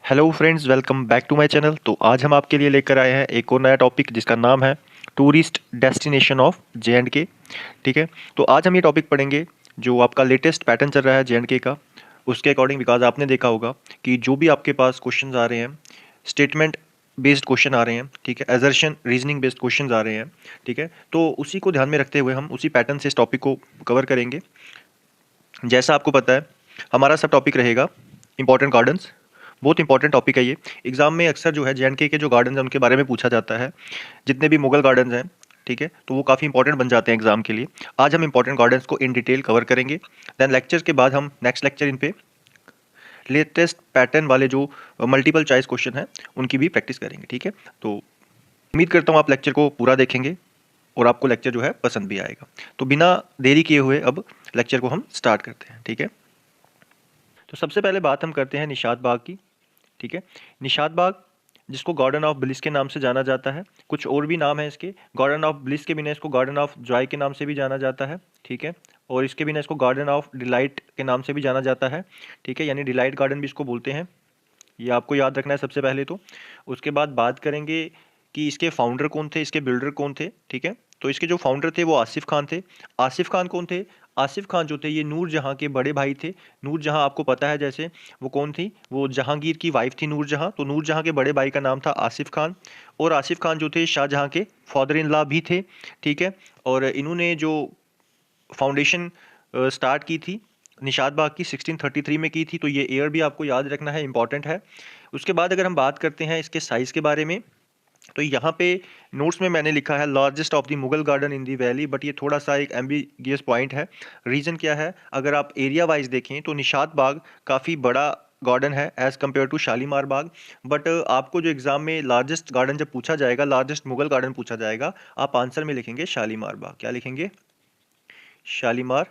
Hello friends, welcome back to my channel. तो आज हम आपके लिए लेकर आए हैं एक और नया टॉपिक जिसका नाम है टूरिस्ट डेस्टिनेशन ऑफ जे.एंड.के। ठीक है, तो आज हम ये टॉपिक पढ़ेंगे जो आपका लेटेस्ट पैटर्न चल रहा है जे.एंड.के का, उसके अकॉर्डिंग। बिकॉज आपने देखा होगा कि जो भी आपके पास क्वेश्चन आ रहे हैं, स्टेटमेंट बेस्ड क्वेश्चन आ रहे हैं, ठीक है, एजर्शन रीजनिंग बेस्ड क्वेश्चन आ रहे हैं, ठीक है, तो उसी को ध्यान में रखते हुए हम उसी पैटर्न से इस टॉपिक को कवर करेंगे। जैसा आपको पता है, हमारा सब टॉपिक रहेगा इंपॉर्टेंट गार्डन्स। बहुत इंपॉर्टेंट टॉपिक है ये। एग्जाम में अक्सर जो है जे.एंड.के के जो गार्डन्स हैं उनके बारे में पूछा जाता है, जितने भी मुगल गार्डन्स हैं, ठीक है, तो वो काफ़ी इंपॉर्टेंट बन जाते हैं एग्जाम के लिए। आज हम इंपॉर्टेंट गार्डन्स को इन डिटेल कवर करेंगे। देन लेक्चर के बाद हम नेक्स्ट लेक्चर इन पे लेटेस्ट पैटर्न वाले जो मल्टीपल चॉइस क्वेश्चन हैं उनकी भी प्रैक्टिस करेंगे। ठीक है, तो उम्मीद करता हूँ आप लेक्चर को पूरा देखेंगे और आपको लेक्चर जो है पसंद भी आएगा। तो बिना देरी किए हुए अब लेक्चर को हम स्टार्ट करते हैं। ठीक है, तो सबसे पहले बात हम करते हैं निशात बाग की। ठीक है, निशात बाग जिसको गार्डन ऑफ ब्लिस के नाम से जाना जाता है, कुछ और भी नाम है इसके। गार्डन ऑफ ब्लिस के बिना इसको गार्डन ऑफ जॉय के नाम से भी जाना जाता है। ठीक है, और इसके बिना इसको गार्डन ऑफ डिलाइट के नाम से भी जाना जाता है। ठीक है, यानी डिलाइट गार्डन भी इसको बोलते हैं। ये आपको याद रखना है सबसे पहले तो। उसके बाद बात करेंगे कि इसके फाउंडर कौन थे, इसके बिल्डर कौन थे। ठीक है, तो इसके जो फाउंडर थे वो आसिफ खान थे। आसिफ खान कौन थे? आसिफ खान जो थे ये नूर जहाँ के बड़े भाई थे। नूर जहाँ आपको पता है, जैसे वो कौन थी, वो जहांगीर की वाइफ थी नूर जहाँ। तो नूर जहाँ के बड़े भाई का नाम था आसिफ खान। और आसिफ खान जो थे शाहजहाँ के फादर इन लॉ भी थे। ठीक है, और इन्होंने जो फाउंडेशन स्टार्ट की थी निशात बाग की 1633 में की थी। तो ये ईयर भी आपको याद रखना है, इंपॉर्टेंट है। उसके बाद अगर हम बात करते हैं इसके साइज़ के बारे में, तो यहाँ पे नोट्स में मैंने लिखा है largest of the Mughal garden in the valley, but ये थोड़ा सा एक एम्बिगियस पॉइंट है। रीज़न क्या है? अगर आप एरिया वाइज देखें तो निशात बाग काफ़ी बड़ा गार्डन है as compare to Shalimar Bagh. But आपको जो एग्जाम में लार्जेस्ट गार्डन जब पूछा जाएगा, लार्जेस्ट मुगल गार्डन पूछा जाएगा, आप आंसर में लिखेंगे शालीमार बाग। क्या लिखेंगे? शालीमार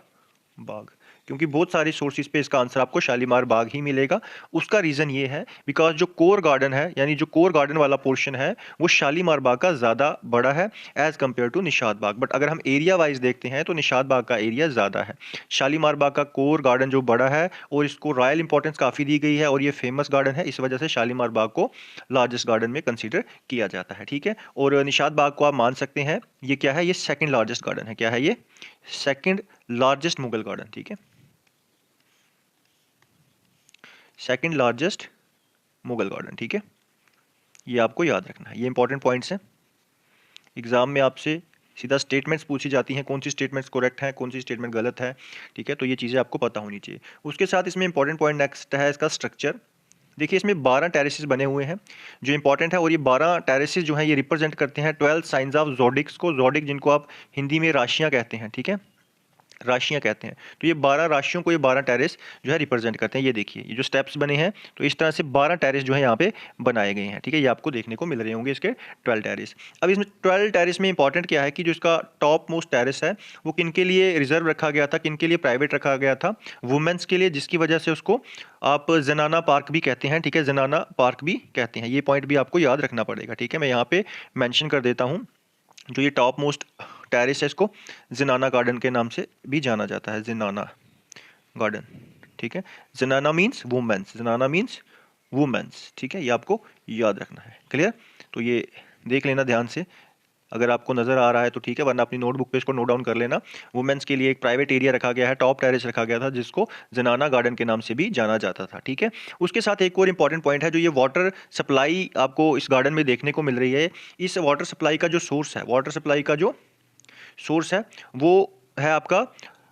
बाग। क्योंकि बहुत सारे सोर्सेज पे इसका आंसर आपको शालीमार बाग ही मिलेगा। उसका रीज़न ये है बिकॉज जो कोर गार्डन है, यानी जो कोर गार्डन वाला पोर्शन है, वो शालीमार बाग का ज़्यादा बड़ा है as compare to Nishat Bagh. But अगर हम एरिया वाइज देखते हैं तो निशात बाग का एरिया ज़्यादा है। शालीमार बाग का कोर गार्डन जो बड़ा है और इसको रॉयल इंपॉर्टेंस काफ़ी दी गई है और ये फेमस गार्डन है, इस वजह से शालीमार बाग को लार्जेस्ट गार्डन में कंसिडर किया जाता है। ठीक है, और निशात बाग को आप मान सकते हैं ये क्या है, ये सेकेंड लार्जेस्ट गार्डन है। क्या है ये? Second largest Mughal garden. ठीक है, सेकंड लार्जेस्ट मुगल गार्डन। ठीक है, ये आपको याद रखना है, ये इंपॉर्टेंट पॉइंट्स हैं। एग्जाम में आपसे सीधा स्टेटमेंट्स पूछी जाती हैं, कौन सी स्टेटमेंट्स करेक्ट हैं, कौन सी स्टेटमेंट गलत है। ठीक है, तो ये चीज़ें आपको पता होनी चाहिए। उसके साथ इसमें इंपॉर्टेंट पॉइंट नेक्स्ट है इसका स्ट्रक्चर। देखिए, इसमें 12 टेरेसेस बने हुए हैं जो इंपॉर्टेंट है, और ये 12 टेरेसेस जो हैं ये रिप्रेजेंट करते हैं 12 साइंस ऑफ जोडिक्स को। जोडिक जिनको आप हिंदी में राशियाँ कहते हैं। ठीक है, राशियां कहते हैं। तो ये 12 राशियों को ये 12 टेरेस जो है रिप्रेजेंट करते हैं। ये देखिए, ये जो स्टेप्स बने हैं, तो इस तरह से 12 टेरेस जो है यहाँ पे बनाए गए हैं। ठीक है, ये आपको देखने को मिल रहे होंगे इसके 12 टेरेस। अब इसमें 12 टेरेस में इंपॉर्टेंट क्या है कि जो इसका टॉप मोस्ट टेरेस है वो किन के लिए रिजर्व रखा गया था, किन के लिए प्राइवेट रखा गया था? वुमेन्स के लिए, जिसकी वजह से उसको आप जनाना पार्क भी कहते हैं। ठीक है, जनाना पार्क भी कहते हैं। ये पॉइंट भी आपको याद रखना पड़ेगा। ठीक है, मैं यहाँ पे मैंशन कर देता हूँ। जो ये टॉप मोस्ट टेरेस है इसको जिनाना गार्डन के नाम से भी जाना जाता है, जिनाना गार्डन। ठीक है, जिनाना मीन्स वुमेन्स, जिनाना मीन्स वुमेन्स। ठीक है, ये आपको याद रखना है। क्लियर? तो ये देख लेना ध्यान से, अगर आपको नज़र आ रहा है तो ठीक है, वरना अपनी नोटबुक पे इसको नोट डाउन कर लेना। वुमेन्स के लिए एक प्राइवेट एरिया रखा गया है, टॉप टेरेस रखा गया था, जिसको जनाना गार्डन के नाम से भी जाना जाता था। ठीक है, उसके साथ एक और इंपॉर्टेंट पॉइंट है, जो ये वाटर सप्लाई आपको इस गार्डन में देखने को मिल रही है। इस वाटर सप्लाई का जो सोर्स है, वाटर सप्लाई का जो सोर्स है वो है आपका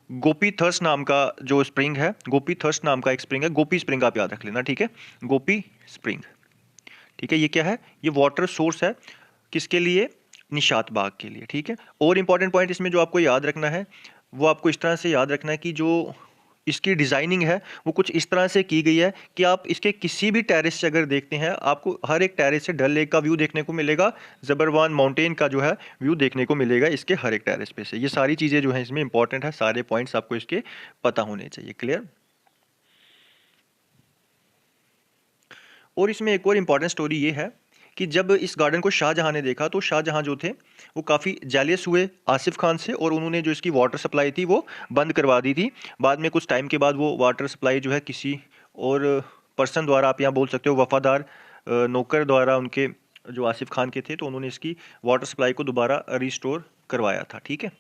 गोपी थर्स्ट नाम का जो स्प्रिंग है। गोपी थर्स्ट नाम का एक स्प्रिंग है, गोपी स्प्रिंग आप याद रख लेना। ठीक है, गोपी स्प्रिंग। ठीक है, ये क्या है? ये वाटर सोर्स है, किसके लिए? निशात बाग के लिए। ठीक है, और इंपॉर्टेंट पॉइंट इसमें जो आपको याद रखना है, वो आपको इस तरह से याद रखना है कि जो इसकी डिज़ाइनिंग है वो कुछ इस तरह से की गई है कि आप इसके किसी भी टेरेस से अगर देखते हैं, आपको हर एक टेरेस से डल लेक का व्यू देखने को मिलेगा, जबरवान माउंटेन का जो है व्यू देखने को मिलेगा इसके हर एक टेरेस पे से। ये सारी चीज़ें जो हैं इसमें इंपॉर्टेंट है, सारे पॉइंट्स आपको इसके पता होने चाहिए। क्लियर? और इसमें एक और इम्पॉर्टेंट स्टोरी ये है कि जब इस गार्डन को शाहजहाँ ने देखा तो शाहजहाँ जो थे वो काफ़ी जेलियस हुए आसिफ खान से, और उन्होंने जो इसकी वाटर सप्लाई थी वो बंद करवा दी थी। बाद में कुछ टाइम के बाद वो वाटर सप्लाई जो है किसी और पर्सन द्वारा, आप यहाँ बोल सकते हो वफादार नौकर द्वारा, उनके जो आसिफ खान के थे, तो उन्होंने इसकी वाटर सप्लाई को दोबारा रिस्टोर करवाया था। ठीक है,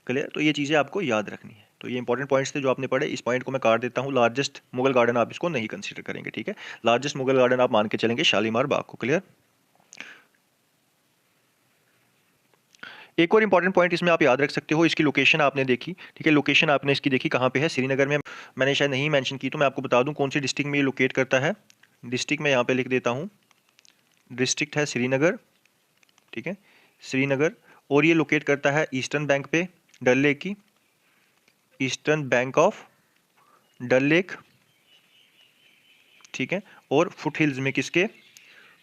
क्लियर। तो ये चीज़ें आपको याद रखनी है। तो ये इंपॉर्टेंट पॉइंट्स थे जो आपने पढ़े। इस पॉइंट को मैं काट देता हूँ। लार्जेस्ट मुगल गार्डन आप इसको नहीं कंसीडर करेंगे। ठीक है, लार्जेस्ट मुगल गार्डन आप मान के चलेंगे शालीमार बाग को। क्लियर। एक और इंपॉर्टेंट पॉइंट इसमें आप याद रख सकते हो, इसकी लोकेशन आपने देखी। ठीक है, लोकेशन आपने इसकी देखी कहाँ पे है, श्रीनगर में। मैंने शायद नहीं मेंशन की, तो मैं आपको बता दूं कौन सी डिस्ट्रिक्ट में ये लोकेट करता है। डिस्ट्रिक्ट मैं यहाँ पे लिख देता हूँ, डिस्ट्रिक्ट है श्रीनगर। ठीक है, श्रीनगर। और ये लोकेट करता है ईस्टर्न बैंक पे, डल लेक की, eastern bank of Dal lake. ठीक है, और फुट हिल्स में किसके,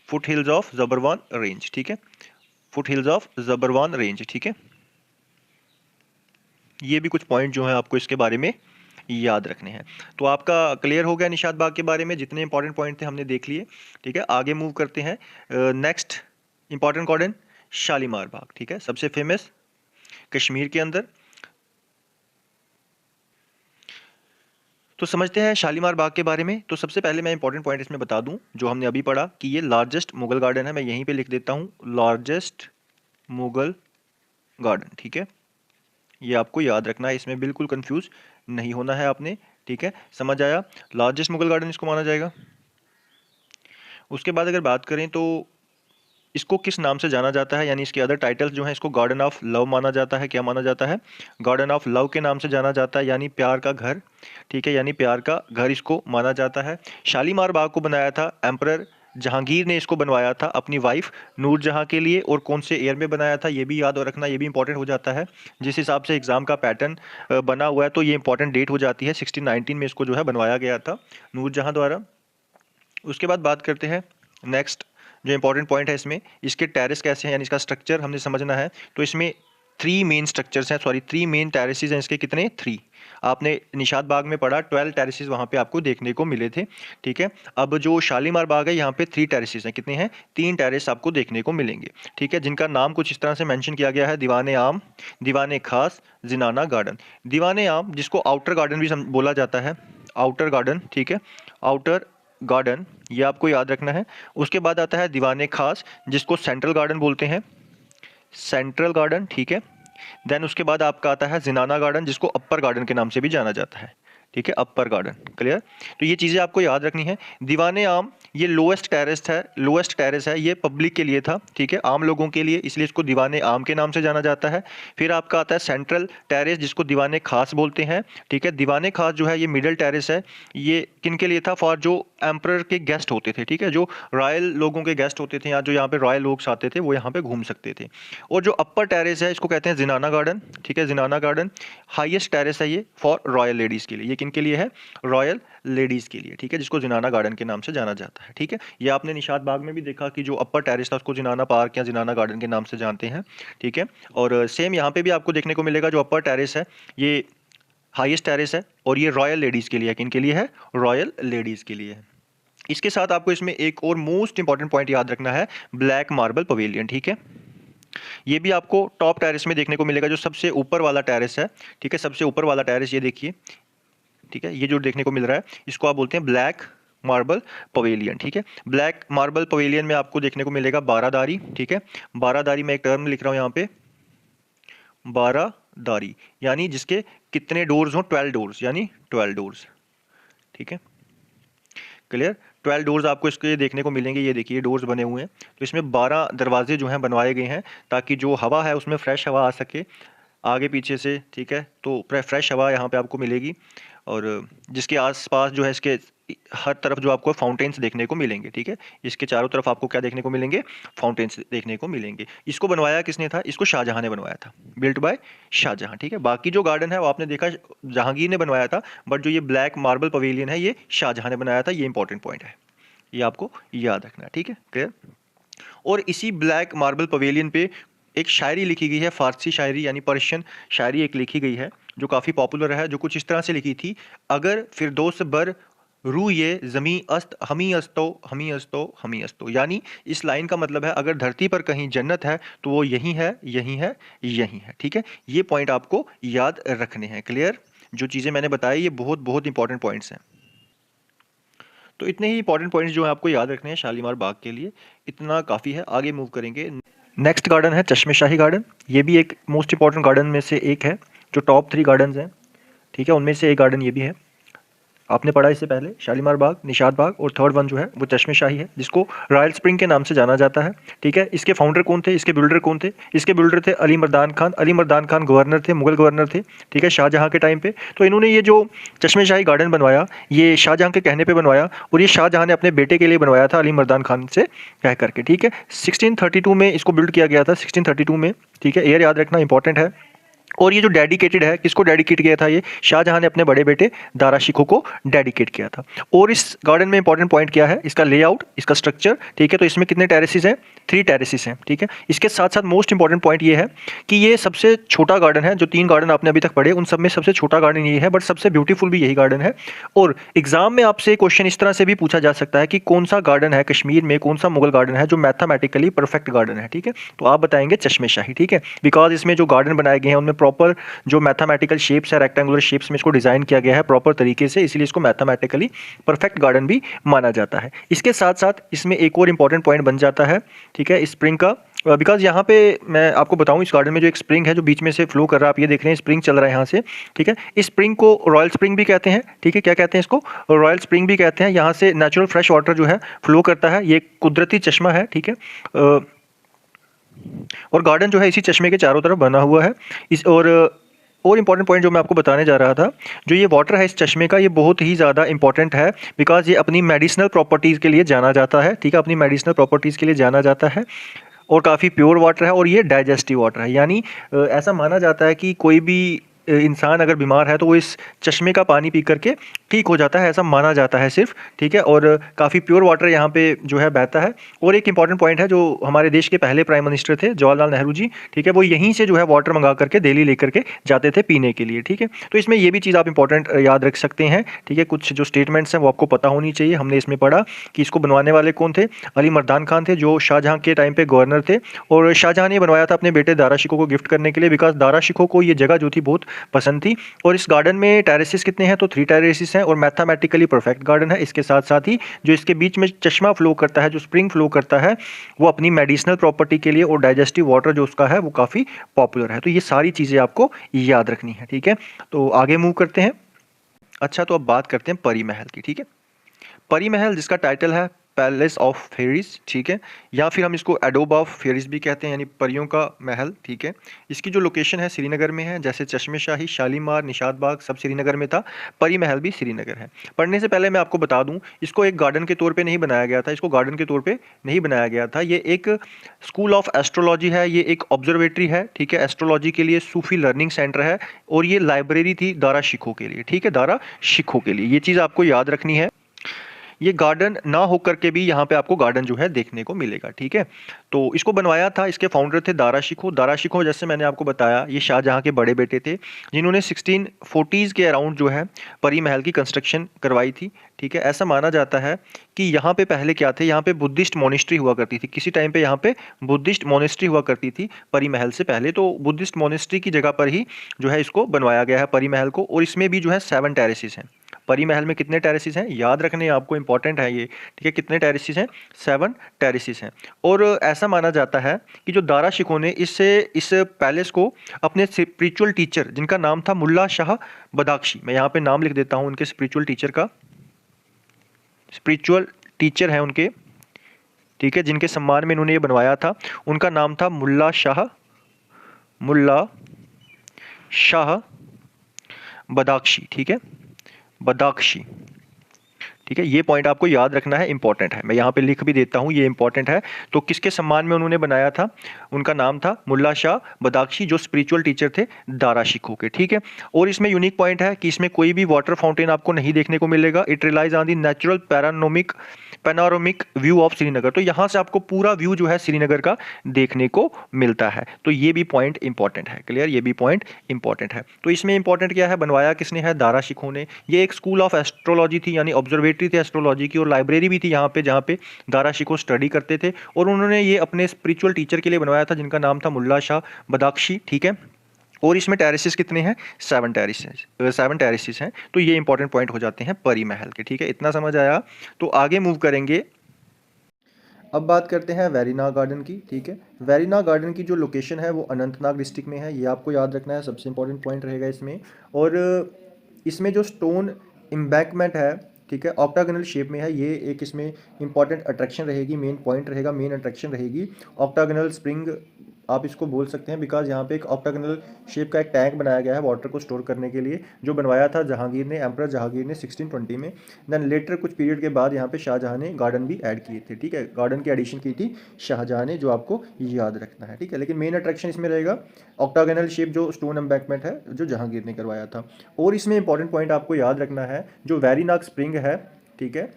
foot hills of Zabarwan range. ठीक है, foot hills of Zabarwan range. ठीक है, ये भी कुछ पॉइंट जो है आपको इसके बारे में याद रखने हैं। तो आपका क्लियर हो गया निशात बाग के बारे में, जितने इंपॉर्टेंट पॉइंट थे हमने देख लिए। ठीक है, आगे मूव करते हैं। नेक्स्ट इंपॉर्टेंट गार्डन शालीमार बाग। ठीक है, सबसे फेमस कश्मीर के अंदर। तो समझते हैं शालीमार बाग के बारे में। तो सबसे पहले मैं इंपॉर्टेंट पॉइंट इसमें बता दूं जो हमने अभी पढ़ा कि ये लार्जेस्ट मुगल गार्डन है। मैं यहीं पे लिख देता हूं, लार्जेस्ट मुगल गार्डन। ठीक है, ये आपको याद रखना है, इसमें बिल्कुल कंफ्यूज नहीं होना है आपने। ठीक है, समझ आया, लार्जेस्ट मुगल गार्डन इसको माना जाएगा। उसके बाद अगर बात करें तो इसको किस नाम से जाना जाता है, यानी इसके अदर टाइटल्स जो हैं, इसको गार्डन ऑफ लव माना जाता है। क्या माना जाता है, गार्डन ऑफ लव के नाम से जाना जाता है, यानी प्यार का घर। ठीक है, यानी प्यार का घर इसको माना जाता है। शालीमार बाग को बनाया था एम्परर जहांगीर ने, इसको बनवाया था अपनी वाइफ नूरजहां के लिए। और कौन से ईयर में बनाया था ये भी याद रखना, ये भी इंपॉर्टेंट हो जाता है। जिस हिसाब से एग्जाम का पैटर्न बना हुआ है, तो ये इंपॉर्टेंट डेट हो जाती है। 1619 में इसको जो है बनवाया गया था नूरजहां द्वारा। उसके बाद बात करते हैं नेक्स्ट जो इंपॉर्टेंट पॉइंट है इसमें, इसके टेरेस कैसे हैं, यानी इसका स्ट्रक्चर हमने समझना है। तो इसमें 3 मेन स्ट्रक्चर्स हैं, सॉरी 3 मेन टेरेसेस हैं इसके। कितने, 3। आपने निशात बाग में पढ़ा 12 टेरेसेस वहाँ पे आपको देखने को मिले थे। ठीक है, अब जो शालीमार बाग है यहाँ पे 3 टेरेसेस हैं। कितने हैं, 3 टेरेस आपको देखने को मिलेंगे। ठीक है, जिनका नाम कुछ इस तरह से मेंशन किया गया है, दीवाने आम, दीवाने खास, जिनाना गार्डन। दीवाने आम जिसको आउटर गार्डन भी बोला जाता है, आउटर गार्डन। ठीक है, आउटर गार्डन, ये आपको याद रखना है। उसके बाद आता है दीवाने खास जिसको सेंट्रल गार्डन बोलते हैं, सेंट्रल गार्डन। ठीक है, देन उसके बाद आपका आता है जिनाना गार्डन जिसको अपर गार्डन के नाम से भी जाना जाता है। ठीक है, अपर गार्डन। क्लियर। तो ये चीज़ें आपको याद रखनी है। दीवाने आम ये लोएस्ट टेरेस है, लोएस्ट टेरेस है, ये पब्लिक के लिए था। ठीक है, आम लोगों के लिए, इसलिए इसको दीवाने आम के नाम से जाना जाता है। फिर आपका आता है सेंट्रल टेरेस जिसको दीवाने खास बोलते हैं। ठीक है, दीवाने खास जो है ये मिडिल टेरेस है। ये किन के लिए था, फॉर जो एम्परर के गेस्ट होते थे। ठीक है, जो रॉयल लोगों के गेस्ट होते थे या जो यहाँ पे रॉयल लोग आते थे वो यहाँ पे घूम सकते थे। और जो अपर टेरेस है इसको कहते हैं जिनाना गार्डन। ठीक है, जिनाना गार्डन हाईएस्ट टेरेस है ये फॉर रॉयल लेडीज़ के लिए। ये किन के लिए है, रॉयल लेडीज़ के लिए। ठीक है, जिसको जिनाना गार्डन के नाम से जाना जाता है। ठीक है, ये आपने निशात बाग में भी देखा कि जो अपर टेरेस था उसको जिनाना पार्क या जिनाना गार्डन के नाम से जानते हैं। ठीक है, और सेम यहाँ पे भी आपको देखने को मिलेगा, जो अपर टेरेस है ये हाईएस्ट टेरेस है और ये रॉयल लेडीज़ के लिए है। किन के लिए है, रॉयल लेडीज़ के लिए है। इसके साथ आपको इसमें एक और मोस्ट इंपॉर्टेंट पॉइंट याद रखना है, ब्लैक मार्बल पवेलियन। ठीक है, ये भी आपको टॉप टेरेस में देखने को मिलेगा, जो सबसे ऊपर वाला टेरेस है। ठीक है, सबसे ऊपर वाला टेरेस ये देखिए। ठीक है, ये जो देखने को मिल रहा है इसको आप बोलते हैं ब्लैक मार्बल पवेलियन। ठीक है, ब्लैक मार्बल पवेलियन में आपको देखने को मिलेगा बारादारी। ठीक है, बारादारी में एक टर्म लिख रहा हूँ यहाँ पे, बारादारी यानी जिसके कितने डोर्स हों, 12 डोर्स, यानी 12 डोर्स। ठीक है, क्लियर। 12 डोर्स आपको इसके देखने को मिलेंगे। ये देखिए डोर्स बने हुए हैं, तो इसमें 12 दरवाजे जो हैं बनवाए गए हैं ताकि जो हवा है उसमें फ्रेश हवा आ सके आगे पीछे से। ठीक है, तो फ्रेश हवा यहाँ पे आपको मिलेगी। और जिसके आसपास जो है इसके हर तरफ जो आपको फाउंटेन्स देखने को मिलेंगे। ठीक है, इसके चारों तरफ आपको क्या देखने को मिलेंगे, फाउंटेन्स देखने को मिलेंगे। इसको बनवाया किसने था, इसको शाहजहां ने बनवाया था, बिल्ट बाय शाहजहां। ठीक है, बाकी जो गार्डन है वो आपने देखा जहांगीर ने बनवाया था, बट जो ये ब्लैक मार्बल पवेलियन है ये शाहजहां ने बनाया था। ये इंपॉर्टेंट पॉइंट है, ये आपको याद रखना है। ठीक है, क्लियर। और इसी ब्लैक मार्बल पवेलियन पे एक शायरी लिखी गई है, फारसी शायरी यानी पर्शियन शायरी एक लिखी गई है जो काफ़ी पॉपुलर है, जो कुछ इस तरह से लिखी थी, अगर फिरदौस बर रू ये ज़मी अस्त हमी अस्तो हमी अस्तो हमी अस्तो। यानी इस लाइन का मतलब है अगर धरती पर कहीं जन्नत है तो वो यही है, यही है, यही है। ठीक है, ये पॉइंट आपको याद रखने हैं। क्लियर, जो चीज़ें मैंने बताई ये बहुत बहुत इंपॉर्टेंट पॉइंट्स हैं। तो इतने ही इंपॉर्टेंट पॉइंट्स जो है आपको याद रखने हैं शालीमार बाग के लिए, इतना काफ़ी है। आगे मूव करेंगे। नेक्स्ट गार्डन है चश्मे शाही गार्डन। ये भी एक मोस्ट इंपॉर्टेंट गार्डन में से एक है, जो टॉप 3 गार्डन्स हैं, ठीक है, उनमें से एक गार्डन ये भी है। आपने पढ़ा इससे पहले शालीमार बाग, निशात बाग, और थर्ड वन जो है वो चश्मे शाही है, जिसको रॉयल स्प्रिंग के नाम से जाना जाता है, ठीक है। इसके फाउंडर कौन थे, इसके बिल्डर कौन थे? इसके बिल्डर थे अली मर्दान खान। अली मर्दान खान गवर्नर थे, मुगल गवर्नर थे, ठीक है, शाहजहाँ के टाइम पे। तो इन्होंने ये जो चश्मे शाही गार्डन बनवाया, ये शाहजहाँ के कहने पर बनवाया, और ये शाहजहाँ ने अपने बेटे के लिए बनवाया था, अली मर्दान खान से कह करके, ठीक है। 1632 में इसको बिल्ड किया गया था, 1632 में, ठीक है। ईयर याद रखना इंपॉर्टेंट है। और ये जो डेडिकेटेड है, किसको डेडिकेट किया था? ये शाहजहां ने अपने बड़े बेटे दारा शिकोह को डेडिकेट किया था। और इस गार्डन में इंपॉर्टेंट पॉइंट क्या है? इसका लेआउट, इसका स्ट्रक्चर, ठीक है। तो इसमें कितने टेरेसेस हैं? 3 टेरेसेस हैं, ठीक है। इसके साथ साथ मोस्ट इंपॉर्टेंट पॉइंट ये है कि ये सबसे छोटा गार्डन है। जो 3 गार्डन आपने अभी तक पढ़े उन सब में सबसे छोटा गार्डन ये है, बट सबसे ब्यूटीफुल भी यही गार्डन है। और एग्जाम में आपसे क्वेश्चन इस तरह से भी पूछा जा सकता है कि कौन सा गार्डन है कश्मीर में, कौन सा मुगल गार्डन है जो मैथमेटिकली परफेक्ट गार्डन है, ठीक है। तो आप बताएंगे चश्मे शाही, ठीक है। बिकॉज इसमें जो गार्डन बनाए गए हैं उनमें प्रॉपर जो मैथमेटिकल शेप्स है, रेक्टेंगुलर शेप्स में इसको डिजाइन किया गया है प्रॉपर तरीके से, इसीलिए इसको मैथमेटिकली परफेक्ट गार्डन भी माना जाता है। इसके साथ साथ इसमें एक और इंपॉर्टेंट पॉइंट बन जाता है, ठीक है, स्प्रिंग का। बिकॉज यहाँ पे मैं आपको बताऊँ, इस गार्डन में जो एक स्प्रिंग है जो बीच में से फ्लो कर रहा है, आप ये देख रहे हैं स्प्रिंग चल रहा है यहाँ से, ठीक है। इस स्प्रिंग को रॉयल स्प्रिंग भी कहते हैं, ठीक है। क्या कहते हैं इसको? रॉयल स्प्रिंग भी कहते हैं। यहाँ से नेचुरल फ्रेश वाटर जो है फ्लो करता है, ये कुदरती चश्मा है, ठीक है। और गार्डन जो है इसी चश्मे के चारों तरफ बना हुआ है। इस और इम्पॉर्टेंट पॉइंट जो मैं आपको बताने जा रहा था, जो ये वाटर है इस चश्मे का, ये बहुत ही ज़्यादा इंपॉर्टेंट है। बिकॉज ये अपनी मेडिसिनल प्रॉपर्टीज़ के लिए जाना जाता है, ठीक है, अपनी मेडिसिनल प्रॉपर्टीज़ के लिए जाना जाता है। और काफ़ी प्योर वाटर है, और ये डाइजेस्टिव वाटर है। यानी ऐसा माना जाता है कि कोई भी इंसान अगर बीमार है तो वो इस चश्मे का पानी पी करके ठीक हो जाता है, ऐसा माना जाता है सिर्फ, ठीक है। और काफ़ी प्योर वाटर यहाँ पे जो है बहता है। और एक इंपॉर्टेंट पॉइंट है, जो हमारे देश के पहले प्राइम मिनिस्टर थे जवाहरलाल नेहरू जी, ठीक है, वो यहीं से जो है वाटर मंगा करके दिल्ली लेकर के जाते थे पीने के लिए, ठीक है। तो इसमें ये भी चीज़ आप इंपॉर्टेंट याद रख सकते हैं, ठीक है। कुछ जो स्टेटमेंट्स हैं वो आपको पता होनी चाहिए। हमने इसमें पढ़ा कि इसको बनवाने वाले कौन थे? अली मर्दान खान थे, जो शाहजहाँ के टाइम पे गवर्नर थे। और शाहजहाँ ने बनवाया था अपने बेटे दारा शिकोह को गिफ्ट करने के लिए, बिकॉज दारा शिकोह को ये जगह जो थी बहुत पसंद थी। और इस गार्डन में टेरेसेस कितने हैं? तो 3 टेरेसेस हैं, और मैथमेटिकली परफेक्ट गार्डन है। इसके साथ साथ ही जो इसके बीच में चश्मा फ्लो करता है, जो स्प्रिंग फ्लो करता है, वो अपनी मेडिसिनल प्रॉपर्टी के लिए, और डाइजेस्टिव वाटर जो उसका है वो काफ़ी पॉपुलर है। तो ये सारी चीज़ें आपको याद रखनी है, ठीक है। तो आगे मूव करते हैं। अच्छा, तो अब बात करते हैं परी महल की, ठीक है। परी महल, जिसका टाइटल है पैलेस ऑफ फेरीज, ठीक है, या फिर हम इसको एडोब ऑफ फेरीज भी कहते हैं, यानी परियों का महल, ठीक है। इसकी जो लोकेशन है श्रीनगर में है। जैसे चश्मे शाही, शालीमार, निशात बाग सब श्रीनगर में था, परी महल भी श्रीनगर है। पढ़ने से पहले मैं आपको बता दूं, इसको एक गार्डन के तौर पे नहीं बनाया गया था, इसको गार्डन के तौर पे नहीं बनाया गया था। ये एक स्कूल ऑफ एस्ट्रोलॉजी है, ये एक ऑब्जर्वेटरी है, ठीक है, एस्ट्रोलॉजी के लिए सूफी लर्निंग सेंटर है। और ये लाइब्रेरी थी दारा शिकोह के लिए, ठीक है, दारा शिकोह के लिए। ये चीज़ आपको याद रखनी है। ये गार्डन ना होकर के भी यहाँ पे आपको गार्डन जो है देखने को मिलेगा, ठीक है। तो इसको बनवाया था, इसके फाउंडर थे दारा शिकोह। दारा शिकोह, जैसे मैंने आपको बताया, ये शाहजहाँ के बड़े बेटे थे, जिन्होंने 1640s के अराउंड जो है परी महल की कंस्ट्रक्शन करवाई थी, ठीक है। ऐसा माना जाता है कि यहाँ पे पहले क्या थे, यहाँ पे बुद्धिस्ट मोनेस्ट्री हुआ करती थी। किसी टाइम पे यहाँ पे बुद्धिस्ट मोनेस्ट्री हुआ करती थी परी महल से पहले। तो बुद्धिस्ट मोनेस्ट्री की जगह पर ही जो है इसको बनवाया गया है परी महल को। और इसमें भी जो है 7 टेरेसेस हैं। परी महल में कितने टेरेसेस हैं याद रखने आपको, इंपॉर्टेंट है ये, ठीक है। कितने टेरेसेस हैं? 7 टेरेसेस हैं। और ऐसा माना जाता है कि जो दारा शिकोह ने इस पैलेस को अपने स्पिरिचुअल टीचर, जिनका नाम था मुल्ला शाह बदाख्शी, मैं यहाँ पे नाम लिख देता हूँ उनके स्पिरिचुअल टीचर का, स्पिरिचुअल टीचर हैं उनके, ठीक है, जिनके सम्मान में इन्होंने ये बनवाया था। उनका नाम था मुल्ला शाह बदाख्शी, ठीक है, बदाख्शी, ठीक है। ये पॉइंट आपको याद रखना है, इंपॉर्टेंट है। मैं यहाँ पे लिख भी देता हूँ, ये इंपॉर्टेंट है। तो किसके सम्मान में उन्होंने बनाया था? उनका नाम था मुल्ला शाह बदाख्शी, जो स्पिरिचुअल टीचर थे दारा शिकोह के, ठीक है। और इसमें यूनिक पॉइंट है कि इसमें कोई भी वाटर फाउंटेन आपको नहीं देखने को मिलेगा। It relies on the natural panoramic view of Srinagar. तो यहाँ से आपको पूरा व्यू जो है श्रीनगर का देखने को मिलता है। तो ये भी पॉइंट इंपॉर्टेंट है, क्लियर, ये भी पॉइंट इंपॉर्टेंट है। तो इसमें इंपॉर्टेंट क्या है, बनवाया किसने है? दारा शिकोह ने। ये एक स्कूल ऑफ एस्ट्रोलॉजी थी, यानी ऑब्जर्वेटरी थी एस्ट्रोलॉजी की, और लाइब्रेरी भी थी यहाँ पे, जहाँ पे दारा शिकोह स्टडी करते थे। और उन्होंने ये अपने स्पिरिचुअल टीचर के लिए बनवाया था, जिनका नाम था मुल्ला शाह बदाख्शी, ठीक है। और इसमें टेरेसेस कितने हैं, 7 टेरेसेस हैं। तो ये इंपॉर्टेंट पॉइंट हो जाते हैं परी महल के, ठीक है, इतना समझ आया। तो आगे मूव करेंगे, अब बात करते हैं वेरीनाग गार्डन की, ठीक है। वेरीनाग गार्डन की जो लोकेशन है वो अनंतनाग डिस्ट्रिक्ट में है, ये आपको याद रखना है, सबसे इंपॉर्टेंट पॉइंट रहेगा इसमें। और इसमें जो स्टोन एम्बैंकमेंट है, ठीक है, ऑक्टागोनल शेप में है, ये एक इसमें इंपॉर्टेंट अट्रैक्शन रहेगी, मेन पॉइंट रहेगा, मेन अट्रैक्शन रहेगी। ऑक्टागोनल स्प्रिंग आप इसको बोल सकते हैं, बिकॉज यहाँ पे एक ऑक्टागोनल शेप का एक टैंक बनाया गया है वाटर को स्टोर करने के लिए, जो बनवाया था जहांगीर ने, एम्परर जहांगीर ने 1620 में। देन लेटर कुछ पीरियड के बाद यहाँ पे शाहजहाँ ने गार्डन भी ऐड किए थे, ठीक है, गार्डन की एडिशन की थी शाहजहाँ ने, जो आपको याद रखना है, ठीक है। लेकिन मेन अट्रैक्शन इसमें रहेगा ऑक्टागोनल शेप जो स्टोन एम्बैंकमेंट है, जो जहांगीर ने करवाया था। और इसमें इंपॉर्टेंट पॉइंट आपको याद रखना है, जो वेरीनाग स्प्रिंग है, ठीक है,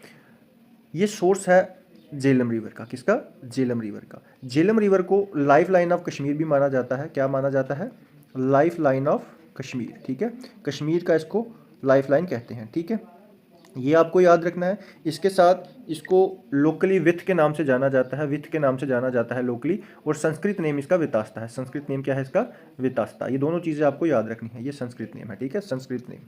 ये सोर्स है झेलम रिवर का, किसका, झेलम रिवर का। झेलम रिवर को लाइफ लाइन ऑफ कश्मीर भी माना जाता है, क्या माना जाता है, लाइफ लाइन ऑफ कश्मीर, ठीक है, कश्मीर का इसको लाइफ लाइन कहते हैं, ठीक है, ये आपको याद रखना है। इसके साथ इसको लोकली विथ के नाम से जाना जाता है, विथ के नाम से जाना जाता है लोकली, और संस्कृत नेम इसका वितास्ता है। संस्कृत नेम क्या है इसका, वितास्ता। ये दोनों चीज़ें आपको याद रखनी है, ये संस्कृत नेम है, ठीक है, संस्कृत नेम,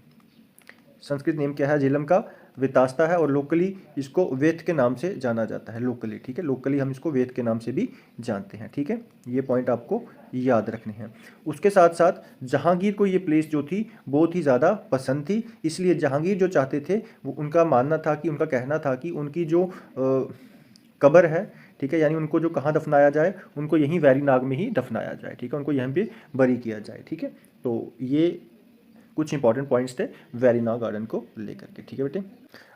संस्कृत नेम क्या है, झेलम का, वितास्ता है, और लोकली इसको वेद के नाम से जाना जाता है, लोकली, ठीक है, लोकली हम इसको वेद के नाम से भी जानते हैं, ठीक है। ये पॉइंट आपको याद रखने हैं। उसके साथ साथ जहांगीर को ये प्लेस जो थी बहुत ही ज़्यादा पसंद थी, इसलिए जहांगीर जो चाहते थे, वो उनका मानना था कि, उनका कहना था कि उनकी जो कब्र है, ठीक है, यानी उनको जो कहाँ दफनाया जाए, उनको यहीं वेरीनाग में ही दफनाया जाए, ठीक है, उनको यहीं पे बरी किया जाए, ठीक है। तो ये कुछ इंपॉर्टेंट पॉइंट्स थे वेरीनाग गार्डन को लेकर के, ठीक है बेटे।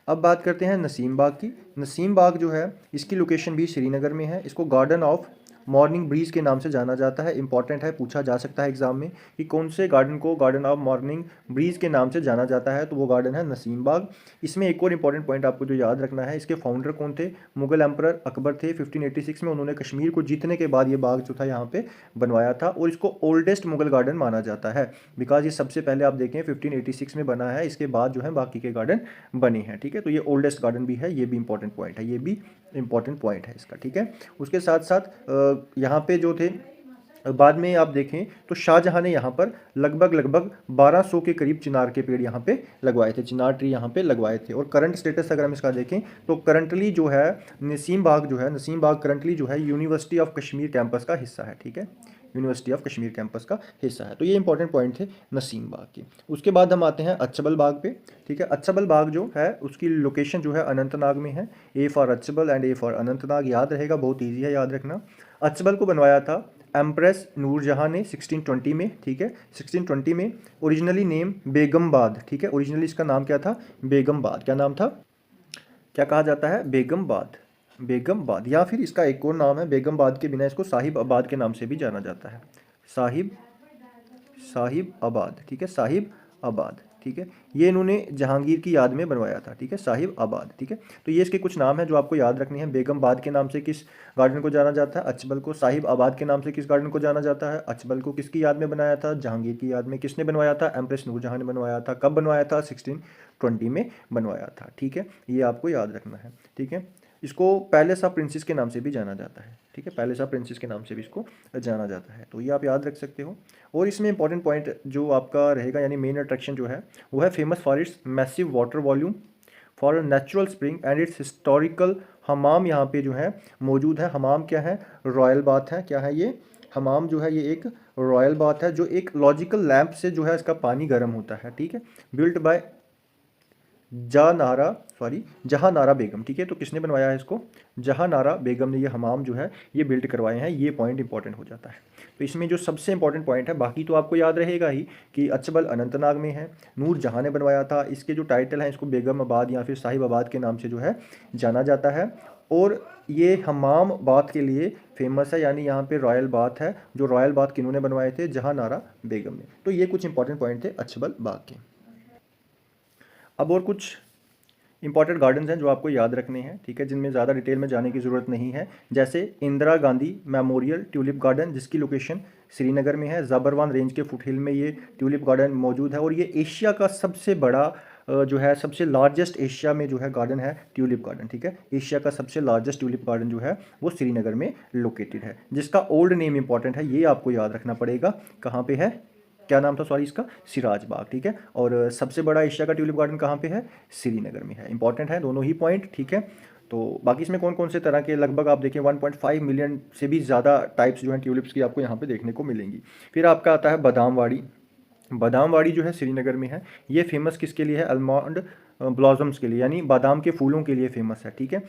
अब बात करते हैं नसीम बाग की। नसीम बाग जो है, इसकी लोकेशन भी श्रीनगर में है, इसको गार्डन ऑफ मॉर्निंग ब्रीज के नाम से जाना जाता है। इंपॉर्टेंट है, पूछा जा सकता है एग्जाम में कि कौन से गार्डन को गार्डन ऑफ मॉर्निंग ब्रीज के नाम से जाना जाता है, तो वो गार्डन है नसीम बाग। इसमें एक और इंपॉर्टेंट पॉइंट आपको जो याद रखना है, इसके फाउंडर कौन थे, मुगल एम्परर अकबर थे। 1586 में उन्होंने कश्मीर को जीतने के बाद ये बाग जो था यहाँ पे बनवाया था, और इसको ओल्डेस्ट मुगल गार्डन माना जाता है, बिकॉज ये सबसे पहले आप देखें 1586 में बना है, इसके बाद जो है बाकी के गार्डन बने हैं, ठीक है। तो ये ओल्डेस्ट गार्डन भी है, ये भी इंपॉर्टेंट पॉइंट है, ये भी इंपॉर्टेंट पॉइंट है इसका, ठीक है। उसके साथ साथ यहाँ पे जो थे, बाद में आप देखें तो शाहजहाँ ने यहाँ पर लगभग 1200 के करीब चिनार के पेड़ यहाँ पे लगवाए थे, चिनार ट्री यहाँ पे लगवाए थे। और करंट स्टेटस अगर हम इसका देखें तो करंटली जो है नसीम बाग जो है, नसीम बाग करंटली जो है यूनिवर्सिटी ऑफ कश्मीर कैंपस का हिस्सा है, ठीक है, यूनिवर्सिटी ऑफ कश्मीर कैंपस का हिस्सा है। तो ये इंपॉर्टेंट पॉइंट थे नसीम बाग के। उसके बाद हम आते हैं अच्चबल बाग पे, ठीक है। अच्चबल बाग जो है उसकी लोकेशन जो है अनंतनाग में है। A for Achabal and A for Anantnag, याद रहेगा, बहुत ईजी है याद रखना। अच्चबल को बनवाया था एम्प्रेस नूरजहाँ ने 1620 में, ठीक है, 1620 में। ओरिजिनली नेम बेगमबाद, ठीक है, ओरिजिनली इसका नाम क्या था, बेगमबाद। क्या नाम था, क्या कहा जाता है, बेगमबाद, बेगमबाद। या फिर इसका एक और नाम है बेगमबाद के बिना इसको साहिब आबाद के नाम से भी जाना जाता है, साहिब, साहिब आबाद, ठीक है, साहिब आबाद, ठीक है। ये इन्होंने जहांगीर की याद में बनवाया था, ठीक है, साहिब आबाद, ठीक है। तो ये इसके कुछ नाम हैं जो आपको याद रखने हैं। बेगमबाद के नाम से किस गार्डन को जाना जाता है, अच्चबल को। साहिब आबाद के नाम से किस गार्डन को जाना जाता है, अच्चबल को। किसकी याद में बनाया था, जहांगीर की याद में। किसने बनवाया था, एम्प्रेस नूरजहाँ ने बनवाया था। कब बनवाया था, 1620 में बनवाया था, ठीक है, ये आपको याद रखना है, ठीक है। इसको पैलेस ऑफ प्रिंसेस के नाम से भी जाना जाता है, ठीक है, पैलेस ऑफ प्रिंसेस के नाम से भी इसको जाना जाता है, तो ये आप याद रख सकते हो। और इसमें इंपॉर्टेंट पॉइंट जो आपका रहेगा, यानी मेन अट्रैक्शन जो है वो है famous for its massive water volume, for natural spring and it's historical हमाम यहाँ पे जो है मौजूद है। हमाम क्या है, रॉयल बाथ है, क्या है ये, हमाम जो है ये एक रॉयल बाथ है, जो एक लॉजिकल लैंप से जो है इसका पानी गर्म होता है, ठीक है। बिल्ट बाय जहाँ नारा बेगम, ठीक है। तो किसने बनवाया है इसको, जहाँ नारा बेगम ने ये हमाम जो है ये बिल्ड करवाए हैं। ये पॉइंट इंपॉर्टेंट हो जाता है। तो इसमें जो सबसे इंपॉर्टेंट पॉइंट है, बाकी तो आपको याद रहेगा ही कि अच्चबल अनंतनाग में है, नूर जहाँ ने बनवाया था। इसके जो टाइटल हैं, इसको बेगम आबाद या फिर साहिब आबाद के नाम से जो है जाना जाता है। और ये हमाम बात के लिए फेमस है, यानी यहाँ पे रॉयल बात है। जो रॉयल बात किन्होंने बनवाए थे, जहाँ नारा बेगम ने। तो ये कुछ इंपॉर्टेंट पॉइंट थे अच्चबल बाग के। अब और कुछ इंपॉर्टेंट गार्डन्स हैं जो आपको याद रखने हैं, ठीक है, जिनमें ज़्यादा डिटेल में जाने की ज़रूरत नहीं है। जैसे Indira Gandhi memorial tulip garden, जिसकी लोकेशन श्रीनगर में है। ज़बरवान रेंज के फुटहिल में ये ट्यूलिप गार्डन मौजूद है, और ये एशिया का सबसे बड़ा जो है, सबसे लार्जेस्ट एशिया में जो है गार्डन है ट्यूलिप गार्डन, ठीक है। एशिया का सबसे लार्जेस्ट ट्यूलिप गार्डन जो है वो श्रीनगर में लोकेटेड है, जिसका ओल्ड नेम इंपॉर्टेंट है, ये आपको याद रखना पड़ेगा। कहाँ पे है, क्या नाम था सॉरी इसका, सिराज बाग, ठीक है। और सबसे बड़ा एशिया का ट्यूलिप गार्डन कहाँ पे है, श्रीनगर में है। इंपॉर्टेंट है दोनों ही पॉइंट, ठीक है। तो बाकी इसमें कौन कौन से तरह के, लगभग आप देखें 1.5 मिलियन से भी ज़्यादा टाइप्स जो हैं ट्यूलिप्स की आपको यहाँ पे देखने को मिलेंगी। फिर आपका आता है बादामवाड़ी। बादामवाड़ी जो है श्रीनगर में है। ये फेमस किसके लिए है, आलमंड ब्लॉसम्स के लिए, यानी बादाम के फूलों के लिए फेमस है, ठीक है।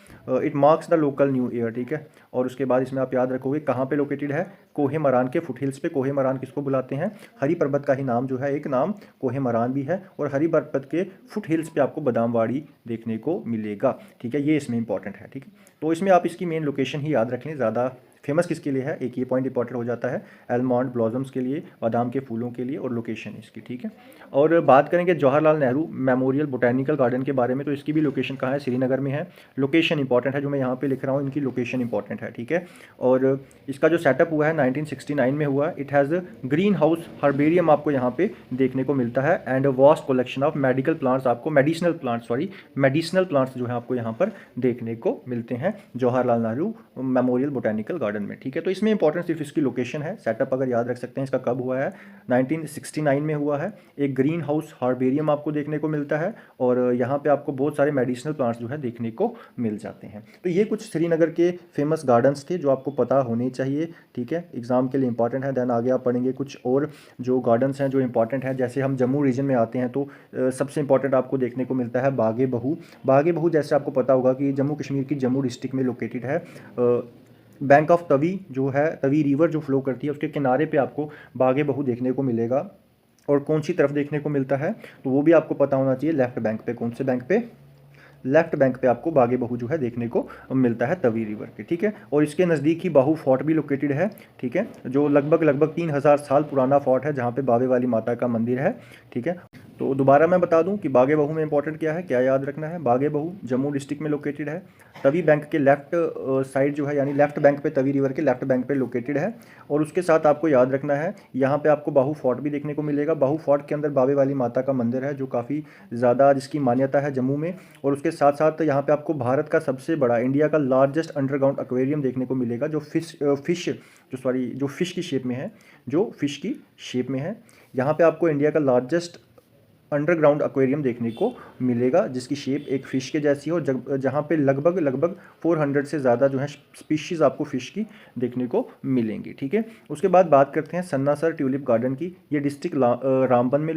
It marks the local new year, ठीक है। और उसके बाद इसमें आप याद रखोगे कहाँ पे लोकेटेड है, कोहे मरान के फुट हिल्स पे। कोहे मरान किसको बुलाते हैं, हरी पर्वत का ही नाम जो है, एक नाम कोहे मरान भी है, और हरी पर्वत के फुट हिल्स पे आपको बादामवाड़ी देखने को मिलेगा, ठीक है। ये इसमें इंपॉर्टेंट है, ठीक है। तो इसमें आप इसकी मेन लोकेशन ही याद रख लें। ज़्यादा फेमस किसके लिए है, एक ये पॉइंट इंपॉर्टेंट हो जाता है, आलमंड ब्लॉसम्स के लिए, बादाम के फूलों के लिए, और लोकेशन इसकी, ठीक है। और बात करेंगे Jawaharlal Nehru memorial botanical garden के बारे में, तो इसकी भी लोकेशन कहाँ है, श्रीनगर में है। लोकेशन इंपॉर्टेंट है, जो मैं यहाँ पे लिख रहा हूँ, इनकी लोकेशन इंपॉर्टेंट है, ठीक है। और इसका जो सेटअप हुआ है 1969 में हुआ। It has green house herbarium आपको यहाँ पे देखने को मिलता है, and vast collection of medical plants, आपको मेडिसिनल प्लांट्स जो है आपको यहाँ पर देखने को मिलते हैं Jawaharlal Nehru memorial botanical garden में, ठीक है। तो इसमें इंपॉर्टेंट सिर्फ इसकी लोकेशन है। सेटअप अगर याद रख सकते हैं, इसका कब हुआ है, 1969 में हुआ है। एक ग्रीन हाउस हर्बेरियम आपको देखने को मिलता है, और यहाँ पे आपको बहुत सारे मेडिसिनल प्लांट्स जो है देखने को मिल जाते हैं। तो ये कुछ श्रीनगर के फेमस गार्डन्स थे जो आपको पता होने चाहिए, ठीक है, एग्जाम के लिए इंपॉर्टेंट है। देन आगे आप पढ़ेंगे कुछ और जो गार्डन्स हैं जो इंपॉर्टेंट हैं। जैसे हम जम्मू रीजन में आते हैं तो सबसे इंपॉर्टेंट आपको देखने को मिलता है बागे बहू। बागे बहू जैसे आपको पता होगा कि जम्मू कश्मीर की जम्मू डिस्ट्रिक्ट में लोकेटेड है। बैंक ऑफ तवी जो है, तवी रिवर जो फ्लो करती है, उसके किनारे पे आपको बागे बहू देखने को मिलेगा। और कौन सी तरफ देखने को मिलता है, तो वो भी आपको पता होना चाहिए, लेफ्ट बैंक पे। कौन से बैंक पे, लेफ्ट बैंक पे आपको बागे बहू जो है देखने को मिलता है तवी रिवर के, ठीक है। और इसके नज़दीक ही बाहू फोर्ट भी लोकेटेड है, ठीक है, जो लगभग 3000 साल पुराना फोर्ट है, जहाँ पे बावे वाली माता का मंदिर है, ठीक है। तो दोबारा मैं बता दूं कि बागे बहू में इंपॉर्टेंट क्या है, क्या याद रखना है। बागे बहू जम्मू डिस्ट्रिक्ट में लोकेटेड है। तवी बैंक के लेफ्ट साइड जो है, यानी लेफ्ट बैंक पे, तवी रिवर के लेफ्ट बैंक पे लोकेटेड है। और उसके साथ आपको याद रखना है, यहाँ पे आपको बाहू फोर्ट भी देखने को मिलेगा। बाहू फोर्ट के अंदर बावे वाली माता का मंदिर है, जो काफ़ी ज़्यादा जिसकी मान्यता है जम्मू में। और उसके साथ साथ यहाँ पे आपको भारत का सबसे बड़ा, इंडिया का लार्जेस्ट अंडरग्राउंड एक्वेरियम देखने को मिलेगा, जो फिश की शेप में है, यहाँ पे आपको इंडिया का लार्जेस्ट अंडरग्राउंड एक्वेरियम देखने को मिलेगा, जिसकी शेप एक फ़िश के जैसी है, और जहाँ पे लगभग 400 से ज़्यादा जो है स्पीशीज़ आपको फ़िश की देखने को मिलेंगी, ठीक है। उसके बाद बात करते हैं सन्नासर ट्यूलिप गार्डन की। ये डिस्ट्रिक्ट रामबन में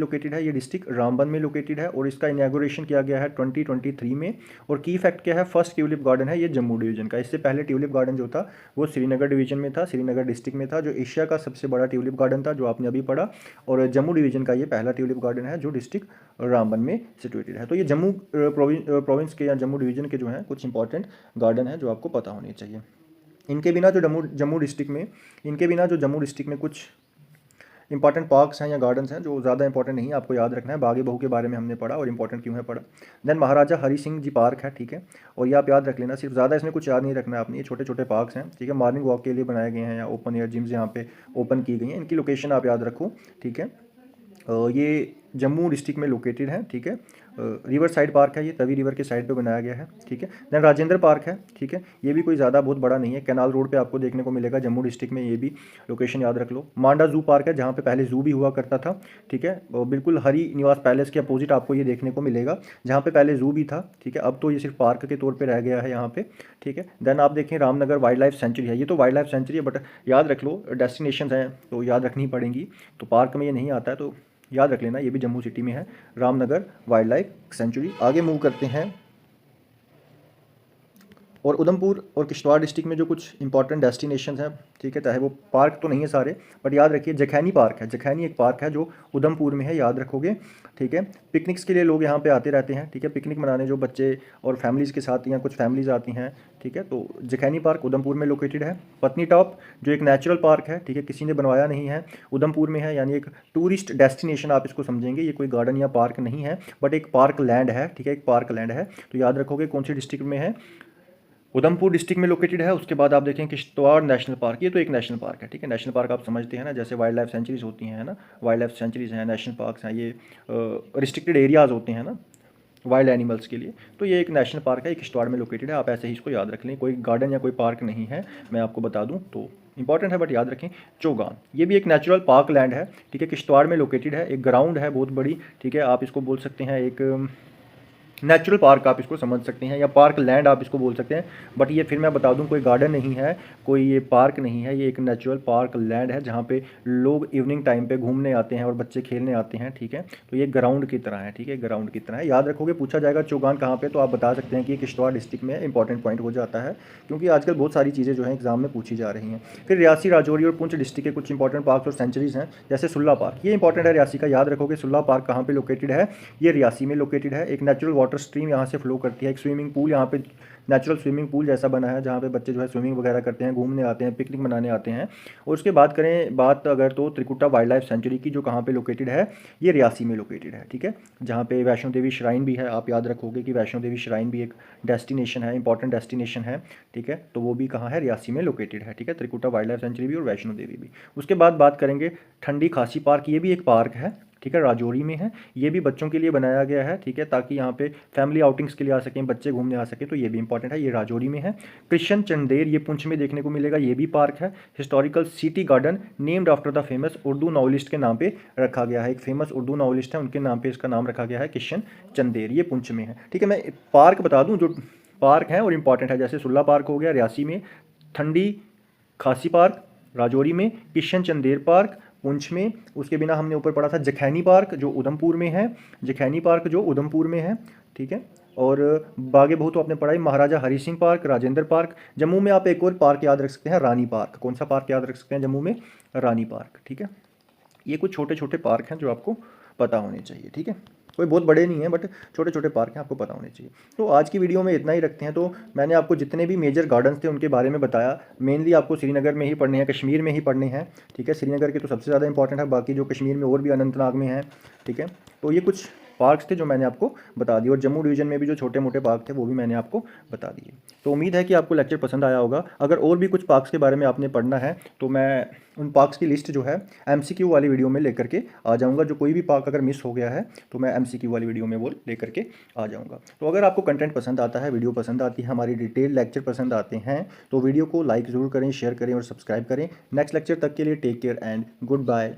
लोकेटेड है, और इसका इनॉग्रेशन किया गया है 2023 में। और की फैक्ट क्या है, फर्स्ट ट्यूलिप गार्डन है ये जम्मू डिवीज़न का। इससे पहले ट्यूलिप गार्डन जो था वो श्रीनगर डिवीज़न में था, श्रीनगर डिस्ट्रिक्ट में था, जो एशिया का सबसे बड़ा ट्यूलिप गार्डन था, जो आपने अभी पढ़ा। और जम्मू डिवीज़न का ये पहला ट्यूलिप गार्डन है जो डिस्ट्रिक्ट रामबन में सिचुएटेड है। तो ये जम्मू प्रोविंस के या जम्मू डिवीज़न के जो हैं कुछ इंपॉर्टेंट गार्डन हैं जो आपको पता होने चाहिए। इनके बिना जो जम्मू डिस्ट्रिक्ट में कुछ इंपॉर्टेंट पार्क्स हैं या गार्डन्स हैं जो ज़्यादा इंपॉर्टेंट नहीं है, आपको याद रखना है। बागे बहू के बारे में हमने पढ़ा और इंपॉर्टेंट क्यों है पढ़ा। देन महाराजा हरी सिंह जी पार्क है, ठीक है, और ये आप याद रख लेना। सिर्फ ज़्यादा इसमें कुछ याद नहीं रखना है आपने, ये छोटे छोटे पार्क्स हैं, ठीक है, मॉर्निंग वॉक के लिए बनाए गए हैं, या ओपन एयर जिम्स यहाँ पे ओपन की गई हैं। इनकी लोकेशन आप याद रखो, ठीक है। ये जम्मू डिस्ट्रिक्ट में लोकेटेड है, ठीक है। रिवर साइड पार्क है, ये तवी रिवर के साइड पे बनाया गया है, ठीक है। देन राजेंद्र पार्क है, ठीक है, ये भी कोई ज़्यादा बहुत बड़ा नहीं है, कैनाल रोड पे आपको देखने को मिलेगा जम्मू डिस्ट्रिक्ट में, ये भी लोकेशन याद रख लो। मांडा जू पार्क है, जहाँ पे पहले जू भी हुआ करता था, ठीक है, और बिल्कुल हरी निवास पैलेस के अपोजिट आपको ये देखने को मिलेगा, जहाँ पे पहले जू भी था, ठीक है। अब तो ये सिर्फ पार्क के तौर पर रह गया है यहाँ पे, ठीक है। देन आप देखें रामनगर वाइल्ड लाइफ सेंचुरी है, ये तो वाइल्ड लाइफ सेंचुरी है, बट याद रख लो डेस्टिनेशन हैं तो याद रखनी पड़ेंगी, तो पार्क में ये नहीं आता है, तो याद रख लेना, ये भी जम्मू सिटी में है, रामनगर वाइल्ड लाइफ सेंचुरी। आगे मूव करते हैं, और उधमपुर और किश्तवाड़ डिस्ट्रिक्ट में जो कुछ इंपॉर्टेंट डेस्टिनेशन हैं, ठीक है, चाहे वो पार्क तो नहीं है सारे, बट याद रखिए जखैनी पार्क है, जखैनी एक पार्क है जो उधमपुर में है, याद रखोगे, ठीक है। पिकनिक्स के लिए लोग यहाँ पे आते रहते हैं, ठीक है, पिकनिक मनाने जो बच्चे और फैमिलीज़ के साथ या कुछ फैमिलीज़ आती हैं, ठीक है। तो जखैनी पार्क उधमपुर में लोकेटेड है। पत्नी टॉप जो एक नेचुरल पार्क है, ठीक है, किसी ने बनवाया नहीं है, उधमपुर में है, यानी एक टूरिस्ट डेस्टिनेशन आप इसको समझेंगे, ये कोई गार्डन या पार्क नहीं है, बट एक पार्क लैंड है, ठीक है, एक पार्क लैंड है। तो याद रखोगे कौन सी डिस्ट्रिक्ट में है, उधमपुर डिस्ट्रिक्ट में लोकेटेड है। उसके बाद आप देखें किश्तवाड़ नेशनल पार्क, ये तो एक नेशनल पार्क है, ठीक है। नेशनल पार्क आप समझते हैं ना, जैसे वाइल्ड लाइफ सेंचुरीज होती हैं ना, वाइल्ड लाइफ सेंचुरीज हैं, नेशनल पार्क्स हैं, ये रिस्ट्रिक्टेड एरियाज़ होते हैं ना वाइल्ड एनिमल्स के लिए, तो ये एक नेशनल पार्क है, एक किश्तवाड़ में लोकेटेड है। आप ऐसे ही इसको याद रख लें, कोई गार्डन या कोई पार्क नहीं है, मैं आपको बता दूं तो इंपॉर्टेंट है बट याद रखें। चौगान ये भी एक नेचुरल पार्क लैंड है, ठीक है, किश्तवाड़ में लोकेटेड है, एक ग्राउंड है बहुत बड़ी, ठीक है, आप इसको बोल सकते हैं एक नेचुरल पार्क आप इसको समझ सकते हैं, या पार्क लैंड आप इसको बोल सकते हैं। बट ये फिर मैं बता दूं कोई गार्डन नहीं है, कोई ये पार्क नहीं है, ये एक नेचुरल पार्क लैंड है जहाँ पे लोग इवनिंग टाइम पे घूमने आते हैं और बच्चे खेलने आते हैं, ठीक है। तो ये ग्राउंड की तरह है, ठीक है, ग्राउंड की तरह है। याद रखोगे, पूछा जाएगा चौगान कहाँ पे, तो आप बता सकते हैं कि किश्तवाड़ डिस्ट्रिक्ट में इंपॉर्टेंट पॉइंट हो जाता है, क्योंकि आजकल बहुत सारी चीज़ें जो है एग्जाम में पूछी जा रही हैं। फिर रियासी, राजौरी और पुंछ डिस्ट्रिक्ट के कुछ इंपॉर्टेंट पार्क और सेंचुरीज हैं, जैसे सुल्ला पार्क, ये इंपॉर्टेंट है रियासी का। याद रखोगे सुल्ला पार्क कहाँ पे लोकेटेड है, ये रियासी में लोकेटेड है। एक नेचुरल वाटर स्ट्रीम यहाँ से फ्लो करती है, एक स्विमिंग पूल यहाँ पे नेचुरल स्विमिंग पूल जैसा बना है, जहाँ पे बच्चे जो है स्विमिंग वगैरह करते हैं, घूमने आते हैं, पिकनिक मनाने आते हैं। और उसके बाद करें बात अगर तो त्रिकुटा वाइल्ड लाइफ सेंचुरी की, जो कहाँ पे लोकेटेड है, ये रियासी में लोकेटेड है, ठीक है, जहाँ पे वैष्णो देवी श्राइन भी है। आप याद रखोगे कि वैष्णो देवी श्राइन भी एक डेस्टिनेशन है, इंपॉर्टेंट डेस्टिनेशन है, ठीक है, तो वो भी कहाँ है, रियासी में लोकेटेड है, ठीक है, त्रिकुटा वाइल्ड लाइफ सेंचुरी भी और वैष्णो देवी भी। उसके बाद बात करेंगे ठंडी खासी पार्क, ये भी एक पार्क है, ठीक है, राजौरी में है। ये भी बच्चों के लिए बनाया गया है, ठीक है, ताकि यहाँ पे फैमिली आउटिंग्स के लिए आ सकें, बच्चे घूमने आ सकें, तो ये भी इंपॉर्टेंट है, ये राजौरी में है। कृष्ण चंदेर ये पुंछ में देखने को मिलेगा, ये भी पार्क है। Historical city garden named after the famous Urdu novelist के नाम पे रखा गया है, एक फेमस उर्दू नॉवलिस्ट है, उनके नाम पे इसका नाम रखा गया है, कृष्ण चंदेर, ये पुंछ में है, ठीक है। मैं पार्क बता दूँ जो पार्क हैं और इंपॉर्टेंट है, जैसे सुल्ला पार्क हो गया रियासी में, ठंडी खासी पार्क राजौरी में, किशन चंदेर पार्क पुंछ में। उसके बिना हमने ऊपर पढ़ा था जखैनी पार्क जो उधमपुर में है, जखैनी पार्क जो उधमपुर में है, ठीक है। और बागे बहु तो आपने पढ़ा ही, महाराजा हरी सिंह पार्क, राजेंद्र पार्क। जम्मू में आप एक और पार्क याद रख सकते हैं, रानी पार्क। कौन सा पार्क याद रख सकते हैं जम्मू में, रानी पार्क, ठीक है। ये कुछ छोटे छोटे पार्क हैं जो आपको पता होने चाहिए, ठीक है, कोई बहुत बड़े नहीं हैं बट छोटे छोटे पार्क हैं, आपको पता होने चाहिए। तो आज की वीडियो में इतना ही रखते हैं। तो मैंने आपको जितने भी मेजर गार्डन्स थे उनके बारे में बताया, मेनली आपको श्रीनगर में ही पढ़ने हैं, कश्मीर में ही पढ़ने हैं, ठीक है, श्रीनगर के तो सबसे ज़्यादा इंपॉर्टेंट है, बाकी जो कश्मीर में और भी अनंतनाग में है, ठीक है। तो ये कुछ पार्क्स थे जो मैंने आपको बता दिए, और जम्मू डिवीज़न में भी जो छोटे मोटे पार्क थे वो भी मैंने आपको बता दिए। तो उम्मीद है कि आपको लेक्चर पसंद आया होगा। अगर और भी कुछ पार्क्स के बारे में आपने पढ़ना है तो मैं उन पार्क्स की लिस्ट जो है MCQ वाली वीडियो में लेकर के आ जाऊंगा। जो कोई भी पार्क अगर मिस हो गया है तो मैं MCQ वाली वीडियो में वो लेकर के आ जाऊंगा। तो अगर आपको कंटेंट पसंद आता है, वीडियो पसंद आती है, हमारी डिटेल लेक्चर पसंद आते हैं, तो वीडियो को लाइक ज़रूर करें, शेयर करें और सब्सक्राइब करें। नेक्स्ट लेक्चर तक के लिए take care and good bye.